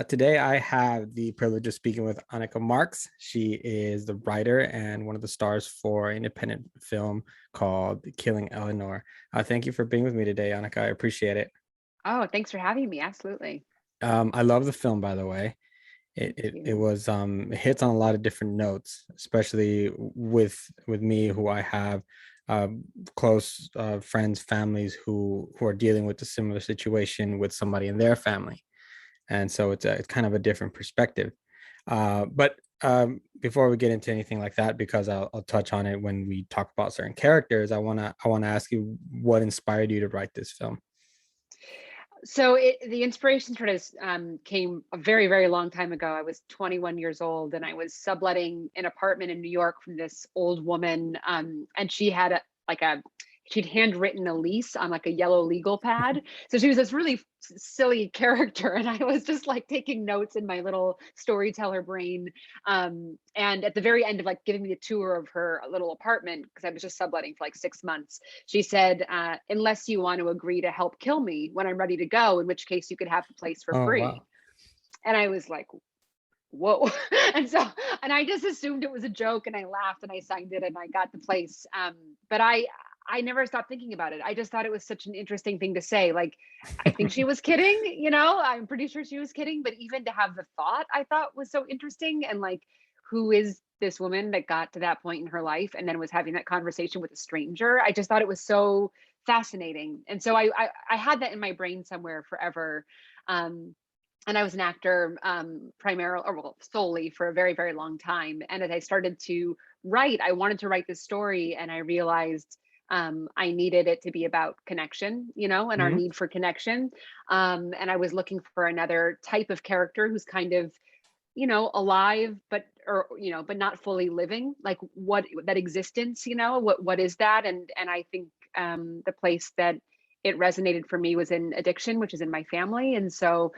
Today, I have the privilege of speaking with Annika Marks. She is the writer and one of the stars for an independent film called Killing Eleanor. Thank you for being with me today, Annika. I appreciate it. Oh, thanks for having me. Absolutely. I love the film, by the way. It Thank it, it you. was it hits on a lot of different notes, especially with me, who I have close friends, families who are dealing with a similar situation with somebody in their family, and so it's kind of a different perspective. But before we get into anything like that, because I'll touch on it when we talk about certain characters, I wanna ask you what inspired you to write this film. The inspiration sort of came a very, very long time ago. I was 21 years old and I was subletting an apartment in New York from this old woman. And she had she'd handwritten a lease on like a yellow legal pad. So she was this really silly character. And I was just like taking notes in my little storyteller brain. And at the very end of like giving me a tour of her little apartment, because I was just subletting for like 6 months, she said, unless you want to agree to help kill me when I'm ready to go, in which case you could have the place for Oh free. wow. And I was like, whoa. And I just assumed it was a joke and I laughed and I signed it and I got the place. But I never stopped thinking about it. I just thought it was such an interesting thing to say. Like, I think she was kidding, I'm pretty sure she was kidding, but even to have the thought I thought was so interesting. And like, who is this woman that got to that point in her life and then was having that conversation with a stranger? I just thought it was so fascinating. And so I had that in my brain somewhere forever. Um, and I was an actor, primarily, or well, solely for a very, very long time. And as I started to write, I wanted to write this story, and I realized I needed it to be about connection, and our Mhm. need for connection. And I was looking for another type of character who's kind of, alive, but not fully living. Like what that existence, what is that? And I think the place that it resonated for me was in addiction, which is in my family. And so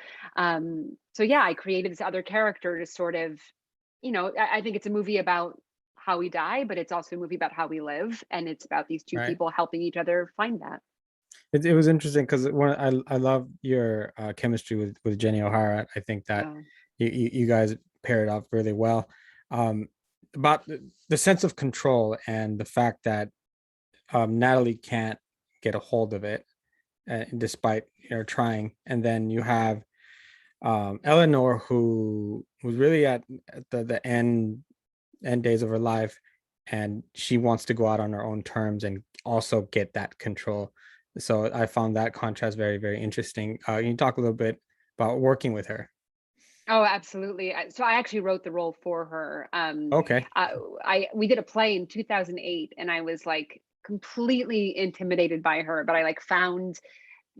yeah, I created this other character to sort of, I think it's a movie about how we die, but it's also a movie about how we live. And it's about these two Right. people helping each other find that. It was interesting because when I love your chemistry with Jenny O'Hara. I think that Oh, you guys paired off really well. Um, about the sense of control and the fact that Natalie can't get a hold of it, despite trying, and then you have Eleanor, who was really at the end days of her life, and she wants to go out on her own terms and also get that control. So I found that contrast very, very interesting. You can talk a little bit about working with her. oh, absolutely. So I actually wrote the role for her. Okay. Uh, we did a play in 2008, and I was like completely intimidated by her, but I like found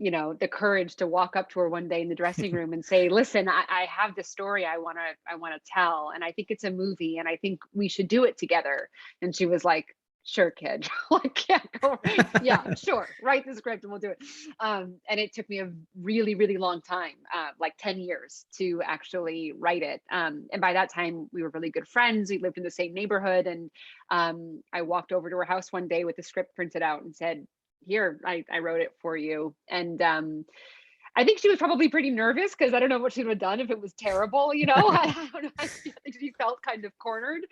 the courage to walk up to her one day in the dressing room and say, listen, I have this story I want to tell, and I think it's a movie, and I think we should do it together. And she was like, sure, kid. Like, yeah, go, yeah, sure, write the script and we'll do it. And it took me a really, really long time, like 10 years to actually write it. And by that time we were really good friends. We lived in the same neighborhood, and I walked over to her house one day with the script printed out and said, here, I wrote it for you. And I think she was probably pretty nervous because I don't know what she would have done if it was terrible, I don't know. I think she felt kind of cornered.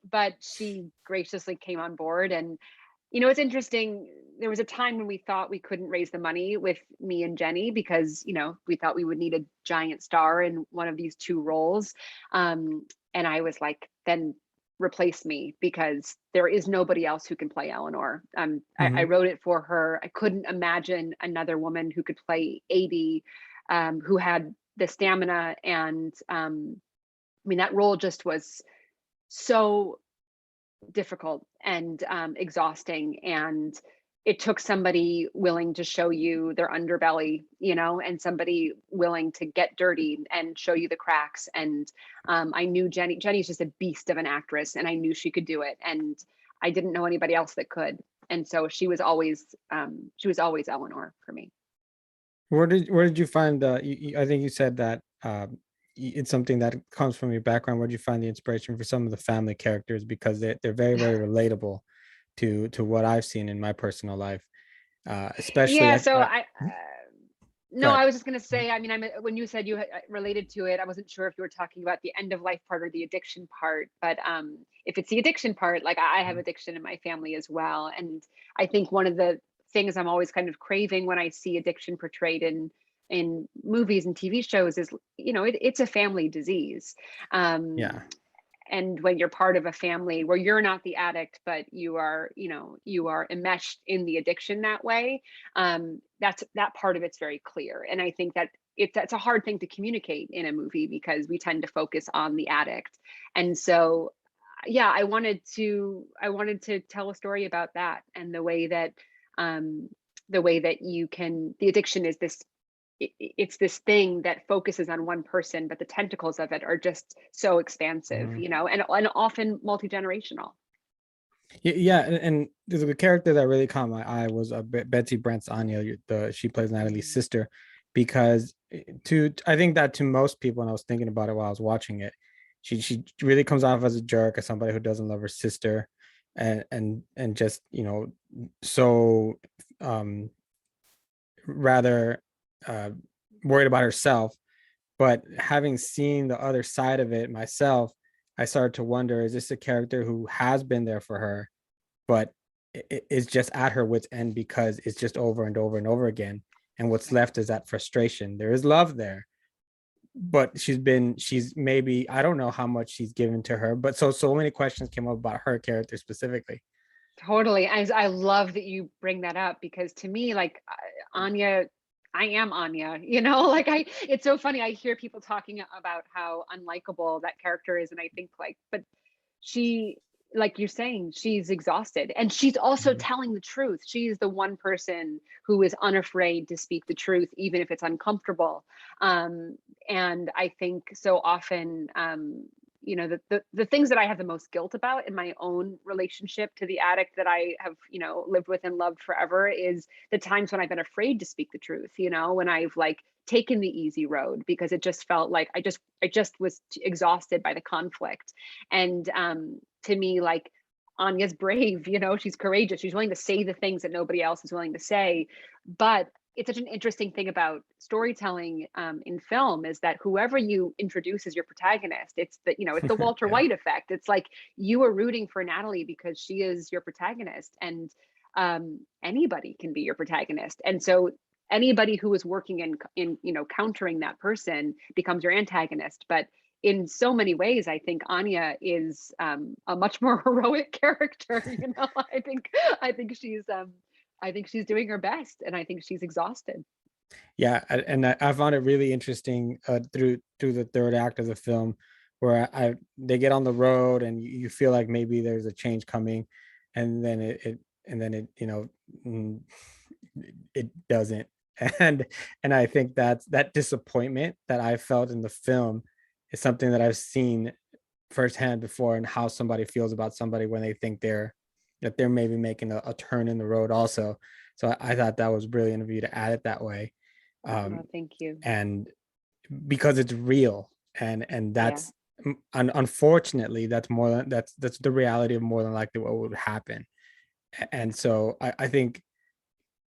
But she graciously came on board. And it's interesting. There was a time when we thought we couldn't raise the money with me and Jenny because, we thought we would need a giant star in one of these two roles. And I was like, then replace me, because there is nobody else who can play Eleanor. I Hmm. wrote it for her. I couldn't imagine another woman who could play 80, who had the stamina. And I mean, that role just was so difficult and exhausting. And it took somebody willing to show you their underbelly, and somebody willing to get dirty and show you the cracks. And I knew Jenny's just a beast of an actress, and I knew she could do it. And I didn't know anybody else that could. And so she was always Eleanor for me. Where did you find I think you said that it's something that comes from your background. Where did you find the inspiration for some of the family characters, because they're very, very relatable to what I've seen in my personal life, especially Yeah, so I No, Good. I was just going to say, I mean, when you said you related to it, I wasn't sure if you were talking about the end of life part or the addiction part. But if it's the addiction part, like I have addiction in my family as well. And I think one of the things I'm always kind of craving when I see addiction portrayed in movies and TV shows is, it's a family disease. Um, Yeah. and when you're part of a family where you're not the addict but you are enmeshed in the addiction that way, that part of it's very clear. And I think that that's a hard thing to communicate in a movie because we tend to focus on the addict. And so yeah, I wanted to tell a story about that, and um the way that the addiction is it's this thing that focuses on one person, but the tentacles of it are just so expansive, Mhm. and often multi-generational. Yeah, and there's a character that really caught my eye was Betsy Brandt's Anya. She plays Natalie's Mm. sister, because to I think that to most people, and I was thinking about it while I was watching it, she really comes off as a jerk, as somebody who doesn't love her sister, and just so um rather uh worried about herself. But having seen the other side of it myself, I started to wonder, is this a character who has been there for her, but is just at her wit's end because it's just over and over and over again. And what's Right. left is that frustration. There is love there, but she's maybe, I don't know how much she's given to her, but so many questions came up about her character specifically. Totally. I love that you bring that up because to me, like Anya, I am Anya, like it's so funny. I hear people talking about how unlikable that character is. And I think but she, like you're saying, she's exhausted and she's also Mhm. telling the truth. She's the one person who is unafraid to speak the truth, even if it's uncomfortable. Um, and I think so often, the things that I have the most guilt about in my own relationship to the addict that I have, lived with and loved forever is the times when I've been afraid to speak the truth, when I've taken the easy road because it just felt like I just was exhausted by the conflict. And to me, Anya's brave, she's courageous. She's willing to say the things that nobody else is willing to say. But it's such an interesting thing about storytelling in film is that whoever you introduce as your protagonist, it's the Walter Yeah. White effect. It's like you are rooting for Natalie because she is your protagonist, and anybody can be your protagonist. And so anybody who is working in countering that person becomes your antagonist. But in so many ways, I think Anya is a much more heroic character. I think she's doing her best, and I think she's exhausted. Yeah, and I found it really interesting through the third act of the film, where they get on the road and you feel like maybe there's a change coming, and then mm, it doesn't. And I think that disappointment that I felt in the film is something that I've seen firsthand before, and how somebody feels about somebody when they think they're maybe making a turn in the road also. So I thought that was brilliant of you to add it that way. Oh, um, thank you. and because it's real, and Yeah. that's unfortunately that's more than that's the reality of more than likely what would happen. And so I think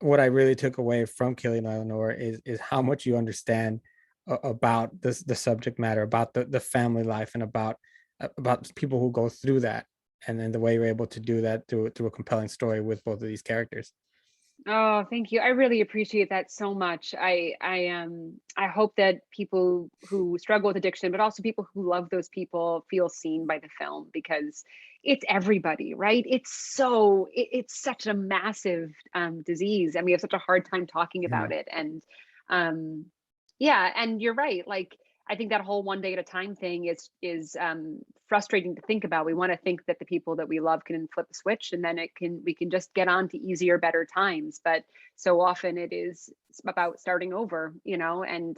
what I really took away from Killing Eleanor is how much you understand about this the subject matter, about the family life, and about people who go through that, and then the way you're able to do that through a compelling story with both of these characters. Oh, thank you. I really appreciate that so much. I hope that people who struggle with addiction, but also people who love those people, feel seen by the film because it's everybody, right? It's such a massive disease, and we have such a hard time talking Yeah. about it. And um yeah, and you're right. I think that whole one day at a time thing is frustrating to think about. We want to think that the people that we love can flip the switch and then we can just get on to easier, better times. But so often it's about starting over, and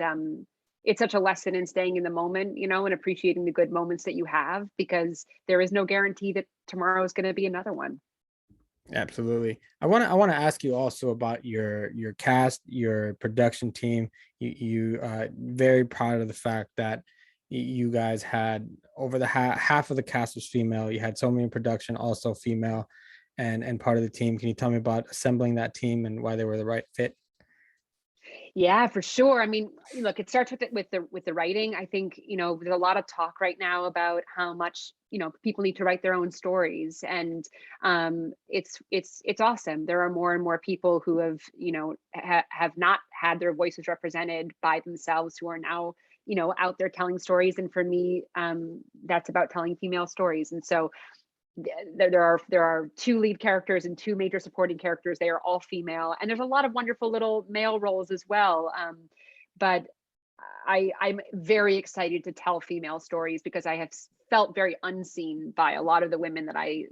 it's such a lesson in staying in the moment, and appreciating the good moments that you have because there is no guarantee that tomorrow is going to be another one. Absolutely. I want to ask you also about your cast, your production team. You very proud of the fact that you guys had over the half of the cast was female. You had so many in production also female, and part of the team. Can you tell me about assembling that team and why they were the right fit? Yeah, for sure. I mean, look, it starts with the writing. I think, there's a lot of talk right now about how much, people need to write their own stories, and it's awesome. There are more and more people who have, have not had their voices represented by themselves, who are now, out there telling stories. And for me, that's about telling female stories. And so there are two lead characters and two major supporting characters. They are all female, and there's a lot of wonderful little male roles as well. But I'm very excited to tell female stories, because I have felt very unseen by a lot of the women that I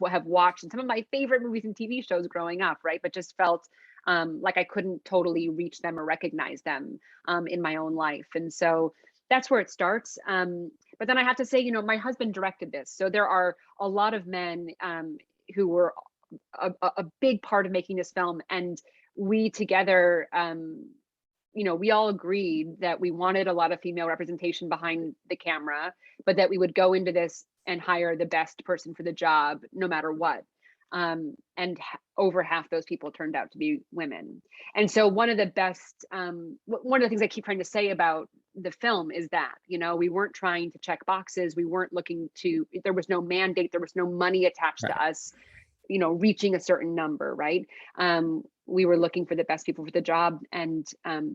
have watched in some of my favorite movies and TV shows growing up, right? But just felt like I couldn't totally reach them or recognize them in my own life. And so that's where it starts. But then I have to say, my husband directed this. So there are a lot of men who were a big part of making this film. And we together, we all agreed that we wanted a lot of female representation behind the camera, but that we would go into this and hire the best person for the job, no matter what. And over half those people turned out to be women. And so one of the things I keep trying to say about the film is that, we weren't trying to check boxes. We weren't looking to, there was no mandate, there was no money attached to us, reaching a certain number, right? We were looking for the best people for the job. And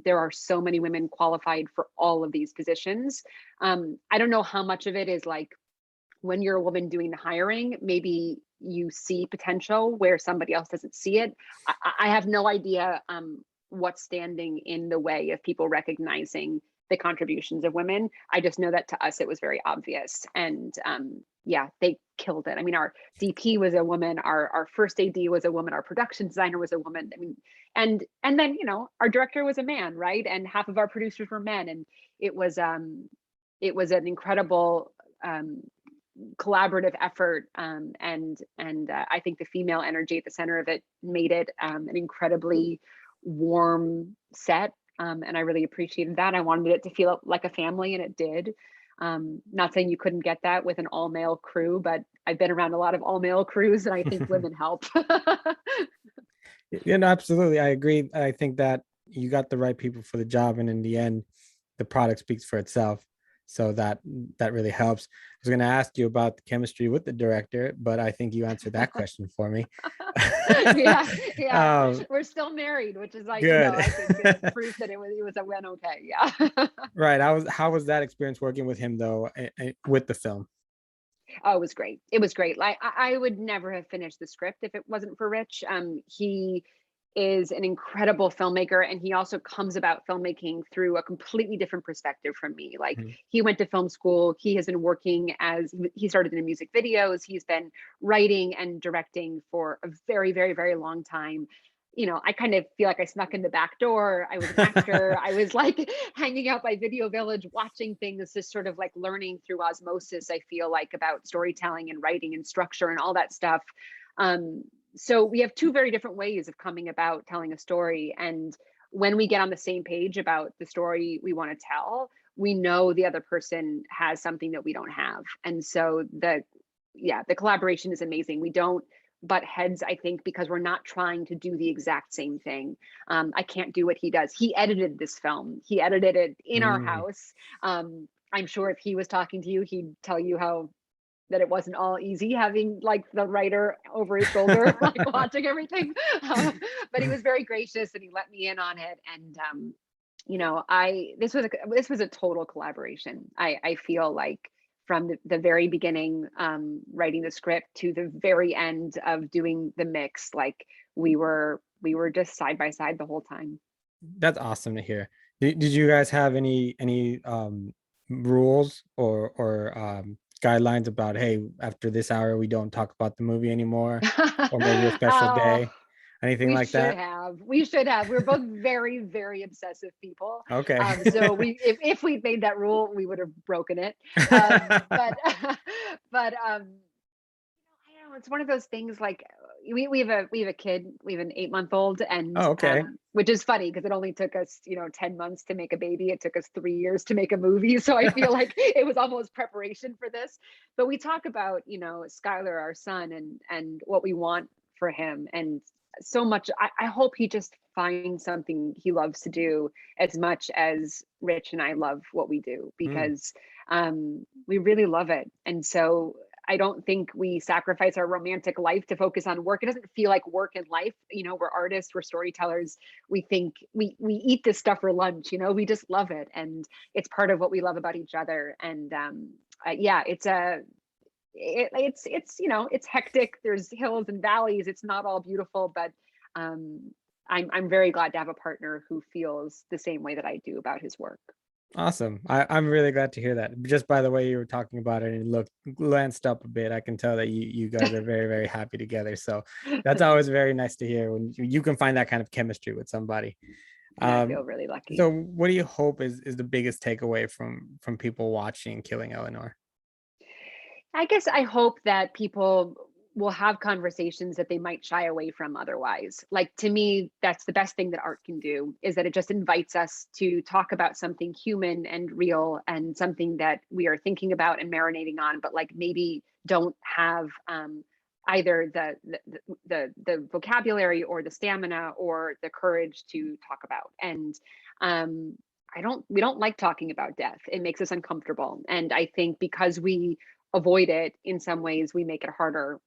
there are so many women qualified for all of these positions. I don't know how much of it is like, when you're a woman doing the hiring, maybe you see potential where somebody else doesn't see it. I have no idea what's standing in the way of people recognizing the contributions of women. I just know that to us, it was very obvious. And yeah, they killed it. I mean, our DP was a woman, our first AD was a woman, our production designer was a woman. I mean, and then, our director was a man, right? And half of our producers were men. And it was an incredible collaborative effort, and I think the female energy at the center of it made it an incredibly warm set, and I really appreciated that. I wanted it to feel like a family, and it did. Not saying you couldn't get that with an all-male crew, but I've been around a lot of all-male crews, and I think women help. Yeah, no, absolutely. I agree. I think that you got the right people for the job, and in the end, the product speaks for itself. So that really helps. I was going to ask you about the chemistry with the director, but I think you answered that question for me. Yeah, yeah. um, We're still married, which is like, Good. I think it's proof that it went okay. Yeah. Right. How was that experience working with him though, with the film? Oh, it was great. It was great. Like I would never have finished the script if it wasn't for Rich. He is an incredible filmmaker, and he also comes about filmmaking through a completely different perspective from me. Like, Mhm. he went to film school. He has been working he started in music videos. He's been writing and directing for a very, very, very long time. I kind of feel like I snuck in the back door. I was an actor. I was like hanging out by Video Village, watching things, just sort of like learning through osmosis, I feel like, about storytelling and writing and structure and all that stuff. So we have two very different ways of coming about telling a story. And when we get on the same page about the story we want to tell, we know the other person has something that we don't have. And so the collaboration is amazing. We don't butt heads, I think, because we're not trying to do the exact same thing. I can't do what he does. He edited this film. He edited it in our Mm. house. I'm sure if he was talking to you, he'd tell you how that it wasn't all easy having like the writer over his shoulder, like watching everything. But he was very gracious, and he let me in on it. And this was a total collaboration. I feel like, from the very beginning, writing the script, to the very end of doing the mix, like we were just side by side the whole time. That's awesome to hear. Did you guys have any rules or guidelines about, hey, after this hour we don't talk about the movie anymore, or maybe a special Oh, day, anything we like should that? have. We should have. We're both very, very obsessive people. Okay. So if we'd made that rule, we would have broken it. But but I don't know. It's one of those things. Like, we have a kid. We have an 8-month old, and Oh, okay. which is funny because it only took us 10 months to make a baby. It took us 3 years to make a movie. So I feel like it was almost preparation for this. But we talk about Skylar, our son, and what we want for him, and so much. I hope he just find something he loves to do as much as Rich and I love what we do, because we really love it. And so I don't think we sacrifice our romantic life to focus on work. It doesn't feel like work in life. You know, we're artists, we're storytellers. We think we eat this stuff for lunch, you know, we just love it. And it's part of what we love about each other. And yeah, it's you know, it's hectic. There's hills and valleys. It's not all beautiful, but I'm very glad to have a partner who feels the same way that I do about his work. Awesome. I'm really glad to hear that. Just by the way you were talking about it and glanced up a bit, I can tell that you guys are very, very happy together. So that's always very nice to hear when you can find that kind of chemistry with somebody. Yeah, I feel really lucky. So what do you hope is the biggest takeaway from people watching Killing Eleanor? I guess I hope that people will have conversations that they might shy away from otherwise. Like, to me, that's the best thing that art can do, is that it just invites us to talk about something human and real, and something that we are thinking about and marinating on, but like maybe don't have either the vocabulary or the stamina or the courage to talk about. And we don't like talking about death. It makes us uncomfortable. And I think because we avoid it, in some ways we make it harder,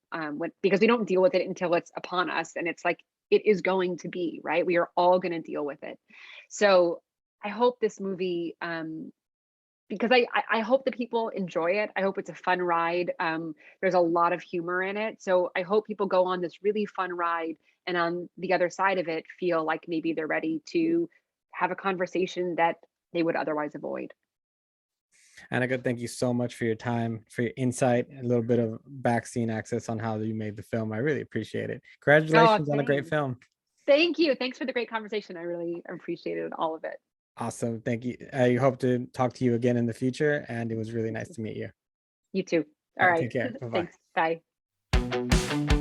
because we don't deal with it until it's upon us, and it's like it is going to be, right, we are all going to deal with it. So I hope this movie, because I hope that people enjoy it. I hope it's a fun ride. There's a lot of humor in it, so I hope people go on this really fun ride, and on the other side of it feel like maybe they're ready to have a conversation that they would otherwise avoid. Annika, thank you so much for your time, for your insight, and a little bit of backscene access on how you made the film. I really appreciate it. Oh, Congratulations on a great thanks. film. Thank you. Thanks for the great conversation. I really appreciated all of it. Awesome. Thank you. I hope to talk to you again in the future, and it was really nice to meet you. You too. All All right, right. take care. Bye-bye. Thanks. Bye.